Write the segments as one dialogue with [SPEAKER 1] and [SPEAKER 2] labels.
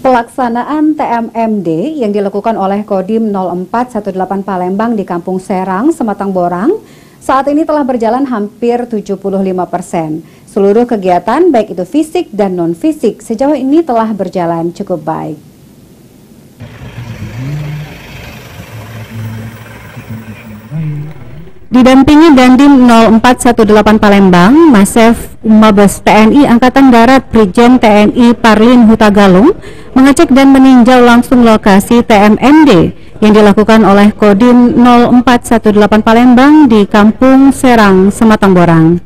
[SPEAKER 1] Pelaksanaan TMMD yang dilakukan oleh Kodim 0418 Palembang di Kampung Serang, Sematang Borang, saat ini telah berjalan hampir 75%. Seluruh kegiatan, baik itu fisik dan non-fisik, sejauh ini telah berjalan cukup baik. Didampingi Dandim 0418 Palembang, Masef Mabes TNI Angkatan Darat Brigjen TNI Parlin Huta Galung mengecek dan meninjau langsung lokasi TMMD yang dilakukan oleh Kodim 0418 Palembang di Kampung Serang, Sematang Borang.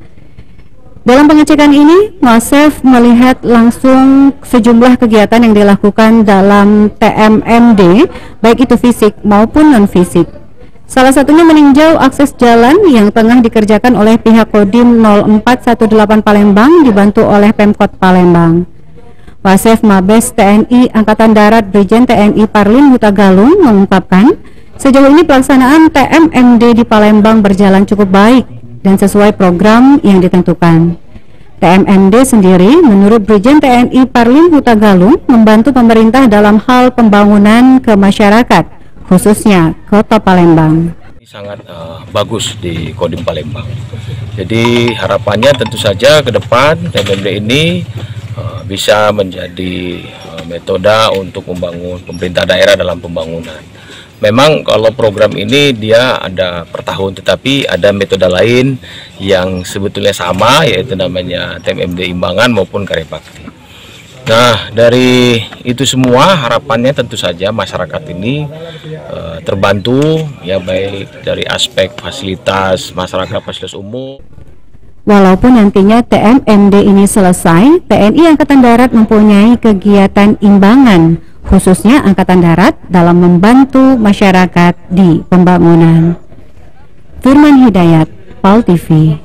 [SPEAKER 1] Dalam pengecekan ini, Masef melihat langsung sejumlah kegiatan yang dilakukan dalam TMMD, baik itu fisik maupun non-fisik. Salah satunya meninjau akses jalan yang tengah dikerjakan oleh pihak Kodim 0418 Palembang dibantu oleh Pemkot Palembang. Wasef Mabes TNI Angkatan Darat Brigjen TNI Parlin Huta Galung mengungkapkan, sejauh ini pelaksanaan TMMD di Palembang berjalan cukup baik dan sesuai program yang ditentukan. TMMD sendiri menurut Brigjen TNI Parlin Huta Galung membantu pemerintah dalam hal pembangunan ke masyarakat, khususnya Kota Palembang.
[SPEAKER 2] Ini sangat bagus di Kodim Palembang. Jadi harapannya tentu saja ke depan TMMD ini bisa menjadi metode untuk membangun pemerintah daerah dalam pembangunan. Memang kalau program ini dia ada per tahun, tetapi ada metode lain yang sebetulnya sama, yaitu namanya TMMD Imbangan maupun Karya Bakti. Nah, dari itu semua harapannya tentu saja masyarakat ini terbantu ya, baik dari aspek fasilitas masyarakat, fasilitas umum.
[SPEAKER 1] Walaupun nantinya TMMD ini selesai, TNI Angkatan Darat mempunyai kegiatan imbangan, khususnya Angkatan Darat dalam membantu masyarakat di pembangunan. Firman Hidayat, PAL TV.